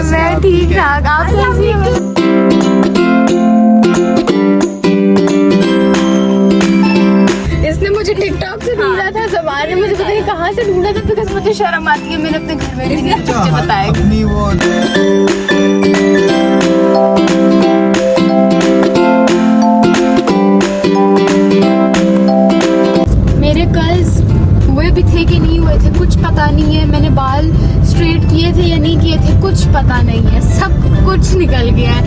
मैं ठीक ठाक, आप कैसी हैं? इसने मुझे टिकटॉक से ढूंढा था, ज़बान ने मुझे पता नहीं कहाँ से ढूंढा था, बिकॉज मुझे शर्म आती है मैंने अपने घर में भी नहीं मुझे बताया। मेरे कर्ल्स हुए भी थे कि नहीं हुए थे कुछ पता नहीं है, मैंने बाल स्ट्रेट किए थे या नहीं किए थे कुछ पता नहीं है, सब कुछ निकल गया है।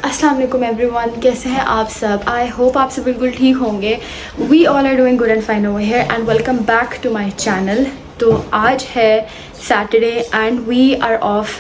अस्सलाम वालेकुम एवरीवन, कैसे हैं आप सब? आई होप आप सब बिल्कुल ठीक होंगे। We all are doing good and fine over here and welcome back to my channel. तो आज है Saturday and we are off,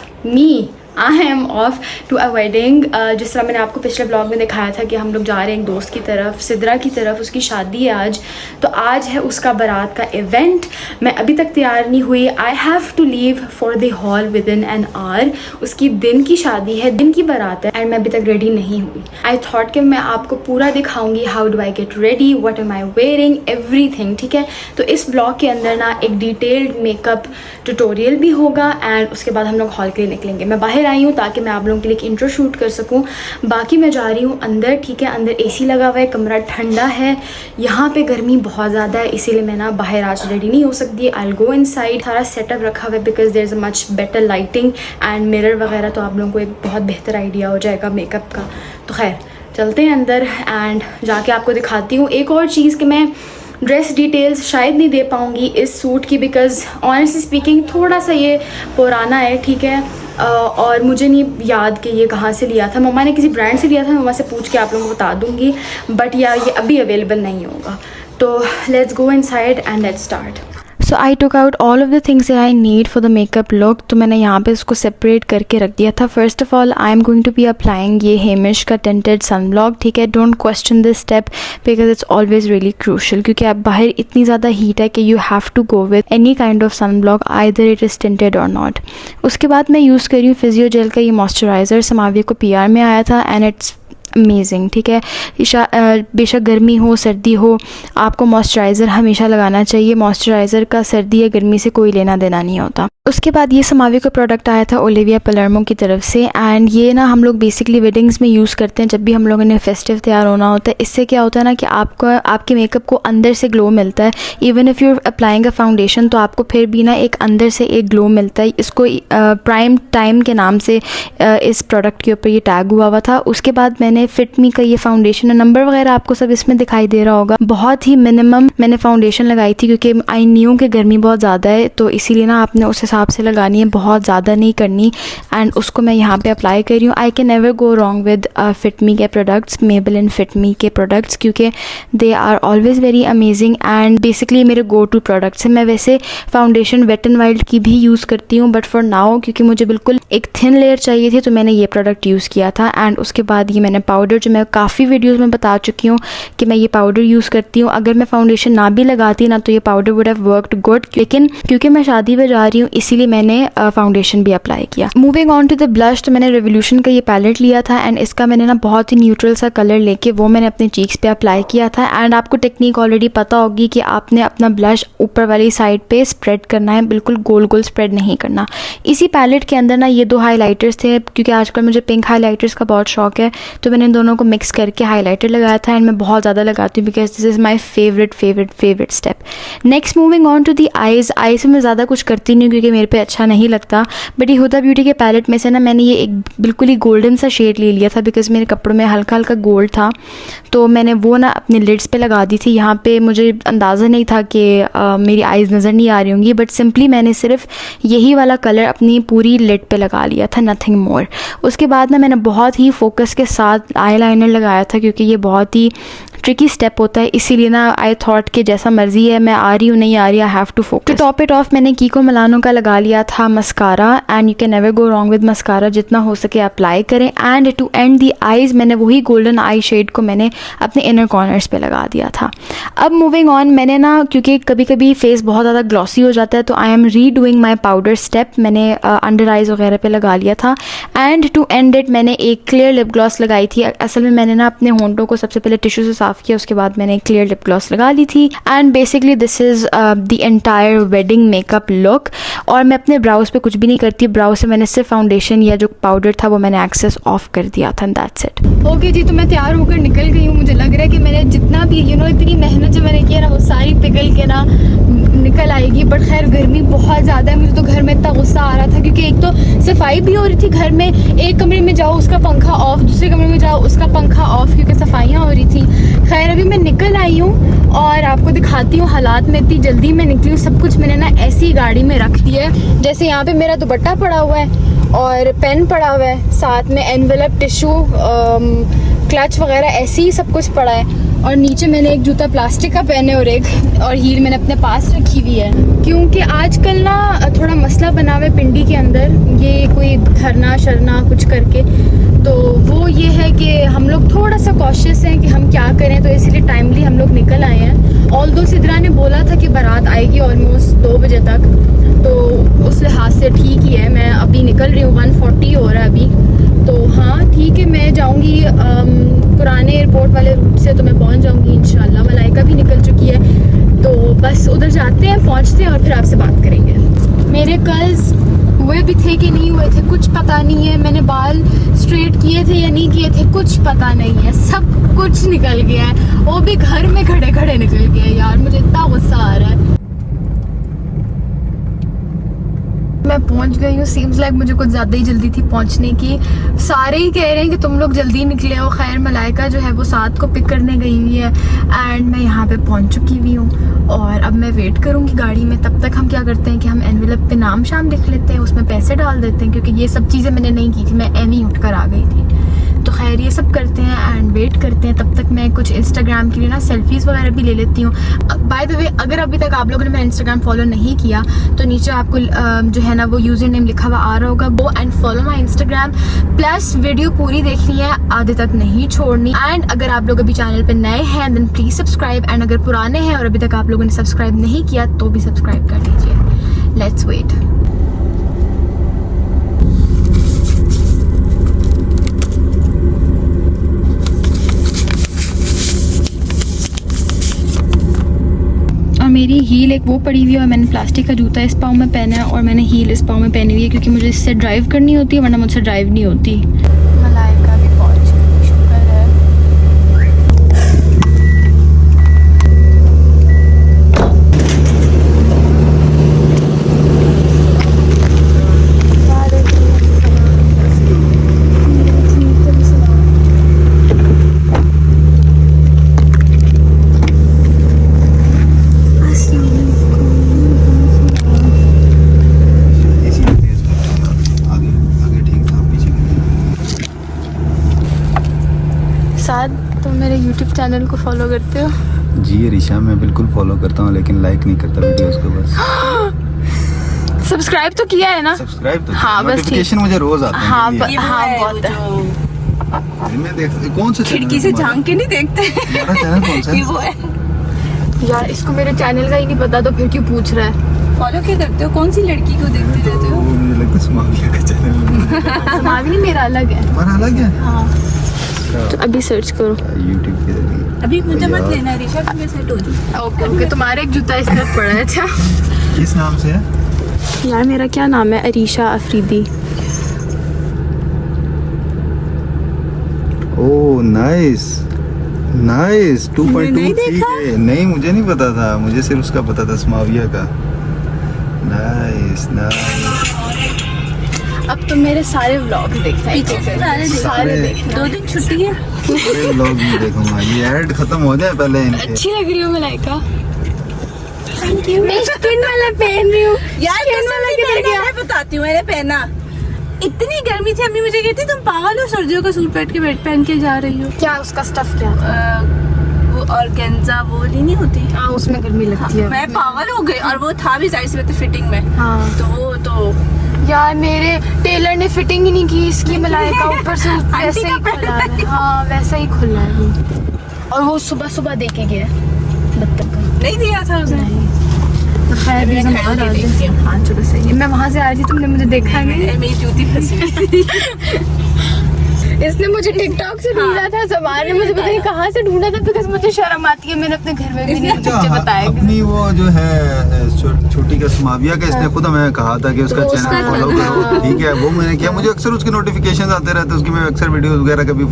I am off to a wedding. जिस तरह मैंने आपको पिछले ब्लॉग में दिखाया था कि हम लोग जा रहे हैं एक दोस्त की तरफ, सिद्रा की तरफ, उसकी शादी है आज। तो आज है उसका बारात का इवेंट। मैं अभी तक तैयार नहीं हुई। I have to leave for the hall within an hour. उसकी दिन की शादी है, दिन की बारात है एंड मैं अभी तक रेडी नहीं हुई। आई थॉट कि मैं आपको पूरा दिखाऊंगी, how do I get ready, what am I wearing, everything, ठीक है। तो इस ब्लॉग के अंदर ना एक डिटेल्ड मेकअप ट्यूटोरियल भी होगा एंड उसके बाद हम लोग हॉल के लिए निकलेंगे। मैं बाहर आई हूँ ताकि मैं आप लोगों के लिए एक इंट्रो शूट कर सकूँ। बाकी मैं जा रही हूँ अंदर, ठीक है। अंदर एसी लगा हुआ है, कमरा ठंडा है, यहाँ पे गर्मी बहुत ज़्यादा है, इसीलिए मैं ना बाहर आज रेडी नहीं हो सकती। I will go inside. सारा सेटअप रखा हुआ है because there is a much better lighting and mirror वगैरह, तो आप लोगों को एक बहुत बेहतर आइडिया हो जाएगा मेकअप का। तो खैर चलते हैं अंदर एंड जाके आपको दिखाती हूँ। एक और चीज़ कि मैं ड्रेस डिटेल्स शायद नहीं दे पाऊँगी इस सूट की, बिकॉज़ ऑनेस्टली स्पीकिंग थोड़ा सा ये पुराना है, ठीक है। और मुझे नहीं याद कि ये कहाँ से लिया था। मम्मा ने किसी ब्रांड से लिया था, मम्मा से पूछ के आप लोगों को बता दूँगी, बट या ये अभी अवेलेबल नहीं होगा। तो let's go inside and let's start. So I took out all of the things I need for the makeup look. तो मैंने यहाँ पे उसको सेपरेट करके रख दिया था। First of all I am going to be applying ये हेमिश का टेंटेड सनब्लॉक, ठीक है। Don't question this step because it's always really crucial, क्योंकि अब बाहर इतनी ज़्यादा हीट है कि you have to go with any kind of sunblock, either it is tinted और नॉट। उसके बाद मैं यूज़ कर रही हूँ फिजियोजेल का ये मॉइस्चराइज़र, समाविया को PR में आया था एंड इट्स अमेजिंग, ठीक है। बेशक गर्मी हो सर्दी हो, आपको मॉइस्चराइज़र हमेशा लगाना चाहिए। मॉइस्चराइज़र का सर्दी या गर्मी से कोई लेना देना नहीं होता। उसके बाद ये समाविया का प्रोडक्ट आया था ओलिविया पलर्मो की तरफ से एंड ये ना हम लोग बेसिकली वेडिंग्स में यूज़ करते हैं जब भी हम लोगों ने फेस्टिव तैयार होना होता है। इससे क्या होता है ना कि आपके मेकअप को अंदर से ग्लो मिलता है। Even if you applying a foundation तो आपको फिर भी ना एक अंदर से एक ग्लो मिलता है। इसको प्राइम टाइम के नाम से इस प्रोडक्ट के ऊपर ये टैग हुआ हुआ था। उसके बाद मैंने फिट मी का ये फाउंडेशन, नंबर वगैरह आपको सब इसमें दिखाई दे रहा होगा। बहुत ही मिनिमम मैंने फाउंडेशन लगाई थी क्योंकि आई न्यू कि गर्मी बहुत ज़्यादा है, तो इसीलिए ना आपने उस हिसाब से लगानी है, बहुत ज़्यादा नहीं करनी। एंड उसको मैं यहाँ पे अप्लाई कर रही हूँ। I can never go wrong with fit me के प्रोडक्ट्स, मेबेलिन फिट मी के प्रोडक्ट्स, क्योंकि they are always very amazing and basically मेरे गो टू प्रोडक्ट्स हैं। मैं वैसे फाउंडेशन वेट एंड वाइल्ड की भी यूज़ करती हूँ, बट फॉर नाउ क्योंकि मुझे बिल्कुल एक थिन लेयर चाहिए थी तो मैंने ये प्रोडक्ट यूज़ किया था। एंड उसके बाद ये मैंने पाउडर, जो मैं काफ़ी वीडियोज़ में बता चुकी हूँ कि मैं ये पाउडर यूज़ करती हूँ। अगर मैं फाउंडेशन ना भी लगाती ना तो ये powder would have worked good, लेकिन क्योंकि मैं शादी में जा रही हूँ इसीलिए मैंने फाउंडेशन भी अप्लाई किया। Moving on to the blush, तो मैंने रेवोल्यूशन का ये पैलेट लिया था एंड इसका मैंने ना बहुत ही न्यूट्रल सा कलर लेके वो मैंने अपने चीक्स पे अप्लाई किया था। एंड आपको टेक्निक ऑलरेडी पता होगी कि आपने अपना ब्लश ऊपर वाली साइड पे स्प्रेड करना है, बिल्कुल गोल गोल स्प्रेड नहीं करना। इसी पैलेट के अंदर ना ये दो हाईलाइटर्स थे, क्योंकि आजकल मुझे पिंक हाईलाइटर्स का बहुत शौक है, तो मैंने इन दोनों को मिक्स करके हाईलाइटर लगाया था एंड मैं बहुत ज़्यादा लगाती हूँ because this is my favourite step. Next moving on to the eyes. Eyes में ज़्यादा कुछ करती नहीं क्योंकि मेरे पे अच्छा नहीं लगता, बट ये हुदा ब्यूटी के पैलेट में से ना मैंने ये एक बिल्कुल ही गोल्डन सा शेड ले लिया था बिकॉज मेरे कपड़ों में हल्का हल्का गोल्ड था, तो मैंने वो ना अपने लिड्स पे लगा दी थी। यहाँ पे मुझे अंदाज़ा नहीं था कि मेरी आईज़ नज़र नहीं आ रही होंगी, बट सिंपली मैंने सिर्फ यही वाला कलर अपनी पूरी लिड पे लगा लिया था, नथिंग मोर। उसके बाद ना मैंने बहुत ही फोकस के साथ आई लाइनर लगाया था क्योंकि ये बहुत ही ट्रिकी स्टेप होता है, इसीलिए ना आई थॉट कि जैसा मर्जी है, मैं आ रही हूँ नहीं आ रही, I have to focus. Top it off मैंने कीको मिलानो का लगा लिया था mascara, and you can never go wrong with mascara, जितना हो सके अप्लाई करें। And to end the eyes मैंने वही गोल्डन आई शेड को मैंने अपने इनर कॉर्नर्स पे लगा दिया था। अब मूविंग ऑन, मैंने ना क्योंकि कभी कभी फेस बहुत ज़्यादा ग्लॉसी हो जाता है, तो आई एम री डूइंग माई पाउडर स्टेप। मैंने अंडर आइज़ वगैरह पे लगा लिया था। एंड टू एंड इट मैंने एक क्लियर लिप ग्लॉस लगाई थी। असल में मैंने ना अपने होंठों को सबसे पहले टिश्यू से साफ़ किया, उसके बाद मैंने एक क्लियर लिप ग्लॉस लगा ली थी। And basically this is the entire wedding makeup look. और मैं अपने ब्राउज पे कुछ भी नहीं करती, ब्राउज से मैंने सिर्फ फाउंडेशन या जो पाउडर था वो मैंने एक्सेस ऑफ कर दिया था। That's it. ओके जी, तो मैं तैयार होकर निकल गई हूँ। मुझे लग रहा है कि मैंने जितना भी इतनी मेहनत जो मैंने किया ना, वो सारी पिघल के ना निकल आएगी। बट खैर गर्मी बहुत ज़्यादा है, मुझे तो घर में इतना गुस्सा आ रहा था, क्योंकि एक तो सफाई भी हो रही थी घर में, एक कमरे में जाओ उसका पंखा ऑफ, दूसरे कमरे में जाओ उसका पंखा ऑफ, क्योंकि सफाइयाँ हो रही थी। खैर अभी मैं निकल आई हूँ और आपको दिखाती हूँ हालात में। इतनी जल्दी मैं निकली हूँ, सब कुछ मैंने ना ऐसी गाड़ी में रख दिया है। जैसे यहाँ पे मेरा दुपट्टा पड़ा हुआ है और पेन पड़ा हुआ है, साथ में एनवेलप, टिश्यू, क्लच वगैरह ऐसे ही सब कुछ पड़ा है। और नीचे मैंने एक जूता प्लास्टिक का पहने और हील मैंने अपने पास रखी हुई है, क्योंकि आजकल ना थोड़ा मसला बना हुआ है पिंडी के अंदर, ये कोई धरना शरना कुछ करके। तो वो ये है कि हम लोग थोड़ा सा कॉशियस हैं कि हम क्या करें, तो इसीलिए टाइमली हम लोग निकल आए हैं। ऑल्दो सिद्रा ने बोला था कि बारात आएगी ऑलमोस्ट 2 बजे तक, तो उस लिहाज से ठीक ही है। मैं अभी निकल रही हूँ, 1:40 हो रहा है अभी, तो हाँ ठीक है। मैं जाऊँगी पुराने एयरपोर्ट वाले रूट से, तो मैं पहुँच जाऊँगी इंशाल्लाह। मलाइका भी निकल चुकी है, तो बस उधर जाते हैं, पहुँचते हैं और फिर आपसे बात करेंगे। मेरे कर्ल्स हुए भी थे कि नहीं हुए थे कुछ पता नहीं है, मैंने बाल स्ट्रेट किए थे या नहीं किए थे कुछ पता नहीं है, सब कुछ निकल गया है, वो भी घर में खड़े खड़े निकल गया। यार मुझे इतना गुस्सा आ रहा है। मैं पहुंच गई हूँ, सीम्स लाइक मुझे कुछ ज़्यादा ही जल्दी थी पहुंचने की। सारे ही कह रहे हैं कि तुम लोग जल्दी निकले हो। खैर मलाइका जो है वो 7 को पिक करने गई हुई है, एंड मैं यहाँ पे पहुंच चुकी हुई हूँ और अब मैं वेट करूँगी गाड़ी में। तब तक हम क्या करते हैं कि हम एनवेलप पे नाम शाम लिख लेते हैं, उसमें पैसे डाल देते हैं, क्योंकि ये सब चीज़ें मैंने नहीं की थी, मैं एम ही उठ कर आ गई थी। तो खैर ये सब करते हैं एंड वेट करते हैं। तब तक मैं कुछ इंस्टाग्राम के लिए ना सेल्फीज़ वगैरह भी ले लेती हूँ। बाय द वे, अगर अभी तक आप लोगों ने मेरा इंस्टाग्राम फॉलो नहीं किया तो नीचे आपको जो है ना वो यूज़र नेम लिखा हुआ आ रहा होगा, go and follow my Instagram. Plus video पूरी देखनी है, आधे तक नहीं छोड़नी। एंड अगर आप लोग अभी चैनल पर नए हैं देन प्लीज़ सब्सक्राइब, एंड अगर पुराने हैं और अभी तक आप लोगों ने सब्सक्राइब नहीं किया तो भी सब्सक्राइब कर लीजिए। Let's wait. मेरी हील एक वो पड़ी हुई है और मैंने प्लास्टिक का जूता इस पाँव में पहना है और मैंने हील इस पाँव में पहनी हुई है, क्योंकि मुझे इससे ड्राइव करनी होती है, वरना मुझसे ड्राइव नहीं होती। मलाइका भी पहुंच गई, शुक्र है। तुम मेरे YouTube चैनल को फॉलो करते हो? जी अरीशा, मैं बिल्कुल फॉलो करता हूँ, लेकिन लाइक नहीं करता वीडियोस को बस। सब्सक्राइब तो किया है ना? सब्सक्राइब तो हाँ, बस नोटिफिकेशन मुझे रोज आते हैं। हाँ, बहुत है। मैं देख कौन सा खिड़की से झांक के नहीं देखते। हमारा चैनल कौन सा है? वो है यार इसको मेरे चैनल का ही नहीं पता, तो फिर क्यों पूछ रहा है? फॉलो क्यों करते हो? कौन सी लड़की को देखते रहते हो? वो मुझे लगता है समाविया का चैनल। समाविया मेरा अलग है। तुम्हारा अलग है? हाँ, तो अभी सर्च करो YouTube के जरिए। अभी मुझे मत लेना ऋषा, मैं सेट हो जाऊँ। ओके ओके, तुम्हारा एक जूता इस तरफ पड़ा है। अच्छा किस नाम से है? यार मेरा क्या नाम है? Arisha Afridi. Oh nice nice. 2.2 नहीं, मुझे नहीं पता था, मुझे सिर्फ उसका पता था समाविया का। Nice nice. अब तो मेरे सारे व्लॉग्स देखना है, सारे देखना। 2 दिन छुट्टी है, सारे व्लॉग भी देखूंगा। ये ऐड खत्म हो जाए पहले इनके। अच्छी लग रही हो मलाइका। मैं स्किन वाला पहन रही हूँ यार स्किन वाला किधर गया? मैं बताती हूँ, मैंने पहना। इतनी गर्मी थी, अम्मी मुझे कहती तुम पागल हो, सर्दियों का सूट पहन के जा रही हो। क्या उसका स्टफ क्या? वो ऑर्गेन्जा वो वाली नहीं होती। हाँ उसमें गर्मी लगती है। मैं पागल हो गई, और वो था भी जाहिर सी बात है फिटिंग में। हाँ तो वो तो यार मेरे टेलर ने फिटिंग ही नहीं की इसकी, मलाइका ऊपर से वैसे ही खुला है। हाँ वैसा ही खुला है वो, और वो सुबह सुबह दे के गया बत्तख का। नहीं दिया था उसने। तो खैर भी हम आ रहे थे। हाँ चलो सही है। मैं वहाँ से आ रही थी, तुमने मुझे देखा नहीं। मेरी जूती फंसी। इसने मुझे टिकटॉक से ढूंढा था, जबान ने मुझे पता नहीं कहाँ से ढूंढा था, बिकॉज मुझे शर्म आती है, मैंने अपने घर में भी नहीं मुझे बताया। अपनी वो जो है छोटी का समाविया का, इसने खुद हमें कहा था कि उसका चैनल फॉलो करो, ठीक है। वो मैंने किया, मुझे अक्सर उसके नोटिफिकेशन आते रहते हैं उसकी, मैं अक्सर वीडियोस वगैरह कभी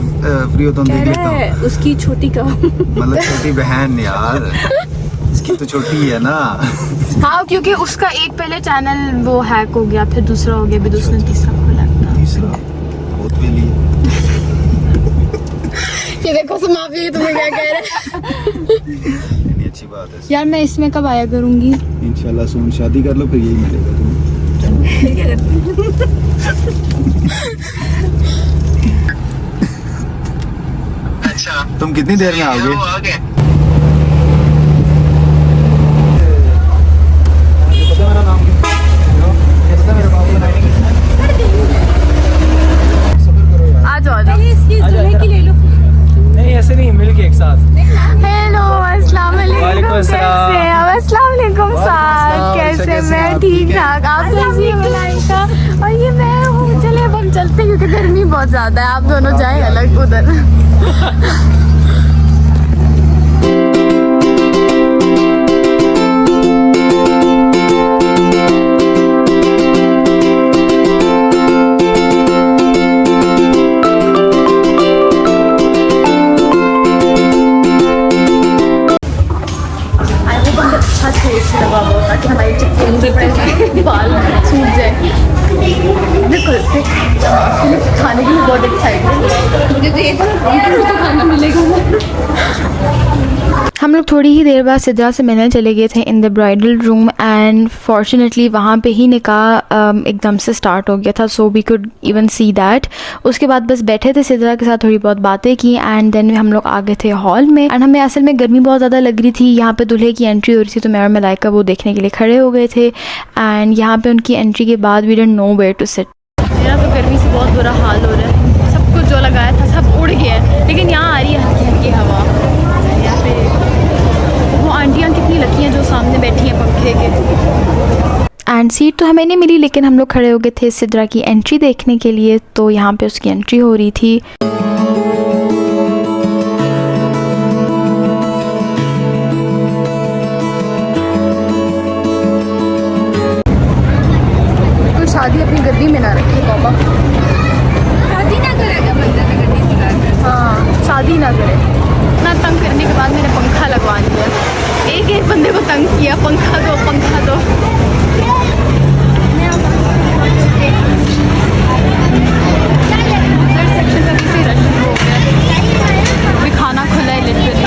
फ्री होता हूँ देख लेता हूँ। उसकी छोटी का मतलब छोटी बहन यार, इसकी तो छोटी है ना। हाँ क्योंकि उसका एक पहले चैनल वो हैक हो गया, फिर दूसरा हो गया, फिर उसने तीसरा खोला अपना। तीसरा बहुत पहली है। ये देखो समाप्ति, तुम्हें क्या कह रहे हैं। अच्छी बात है यार मैं इसमें कब आया करूंगी? इंशाल्लाह सुन शादी कर लो फिर यही मिलेगा तुम्हें। अच्छा तुम कितनी देर में आओगे? आ जाओ आ जाओ। इसकी दुल्हे की ले लो। नहीं ऐसे नहीं, मिलके एक साथ। हेलो अस्सलाम वालेकुम। वालेकुम अस्सलाम। कैसे हैं? अस्सलाम वालेकुम साहब, कैसे? मैं ठीक ठाक, आप कैसी हैं मलाइका? और ये मैं हूँ। चले अब हम चलते हैं क्योंकि गर्मी बहुत ज्यादा है, आप दोनों जाए अलग उधर। अच्छा फेस लगा हुआ ताकि हमारी चिपके बाल सूख जाए। बिल्कुल से खाने के लिए बहुत एक्साइटेड, मुझे तो ये तो खाना मिलेगा। हम लोग थोड़ी ही देर बाद सिद्रा से मिलने चले गए थे in the bridal room, and fortunately वहाँ पे ही निकाह एकदम से स्टार्ट हो गया था, so we could even see that. उसके बाद बस बैठे थे सिद्रा के साथ, थोड़ी बहुत बातें की, एंड देन हम लोग आ गए थे हॉल में। एंड हमें असल में गर्मी बहुत ज़्यादा लग रही थी, यहाँ पे दूल्हे की एंट्री हो रही थी, तो मैं और मलाइका वो देखने के लिए खड़े हो गए थे। एंड यहाँ पे उनकी एंट्री के बाद we didn't know where to sit. मेरा तो गर्मी से बहुत बुरा हाल हो रहा है, सब कुछ जो लगाया था सब उड़ गया है, लेकिन यहाँ आ रही है हल्की हल्की हवा। यहाँ पे वो आंटियाँ कितनी लकी हैं जो सामने बैठी हैं पंखे के। एंड सीट तो हमें नहीं मिली, लेकिन हम लोग खड़े हो गए थे सिद्रा की एंट्री देखने के लिए, तो यहाँ पे उसकी एंट्री हो रही थी। शादी अपनी गद्दी में ना रखे पापा, शादी ना करेगा बंदा ना गड्डी चला कर। हाँ शादी ना करे। इतना तंग करने के बाद मैंने पंखा लगवा दिया, एक बंदे को तंग किया, पंखा दो पंखा दो। सेक्शन का किसी रश हो गया, अभी खाना खुला है लिटरली।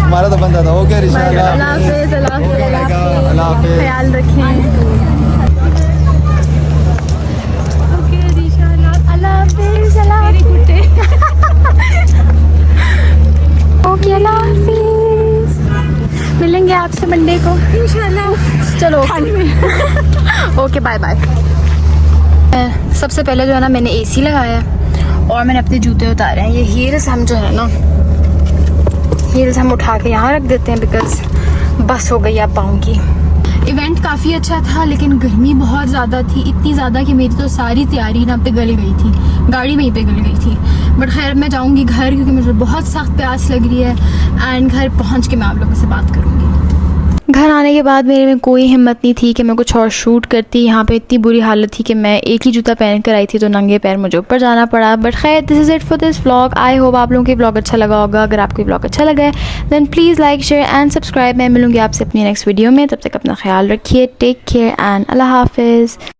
तुम्हारा तो बंदा था। ओके रिशा, अल्लाह हाफिज़, अल्लाह हाफिज़, अल्लाह हाफिज़। ख्याल रखें। ओके रिशा, अल्लाह हाफिज़, अल्लाह हाफिज़। ओके अल्लाह हाफिज़, मिलेंगे आपसे मंडे को इंशाल्लाह। चलो ओके बाय बाय। सबसे पहले जो है ना मैंने एसी लगाया और मैंने अपने जूते उतारे हैं। ये हील्स हम जो है ना हील्स हम उठा के यहाँ रख देते हैं, बिकॉज बस हो गई आप पाँव की। इवेंट काफ़ी अच्छा था, लेकिन गर्मी बहुत ज़्यादा थी, इतनी ज़्यादा कि मेरी तो सारी तैयारी ना पे गल गई थी, गाड़ी वहीं पे गल गई थी। बट खैर मैं जाऊँगी घर, क्योंकि मुझे बहुत सख्त प्यास लग रही है, एंड घर पहुँच के मैं आप लोगों से बात करूँगी। घर आने के बाद मेरे में कोई हिम्मत नहीं थी कि मैं कुछ और शूट करती। यहाँ पे इतनी बुरी हालत थी कि मैं एक ही जूता पहन कर आई थी, तो नंगे पैर मुझे ऊपर जाना पड़ा। बट खैर this is it for this vlog. I hope आप लोगों को व्लॉग अच्छा लगा होगा। अगर आपको व्लॉग अच्छा लगा है then please like share and subscribe. मैं मिलूँगी आपसे अपनी नेक्स्ट वीडियो में, तब तक अपना ख्याल रखिए। टेक केयर एंड अल्लाह हाफिज़।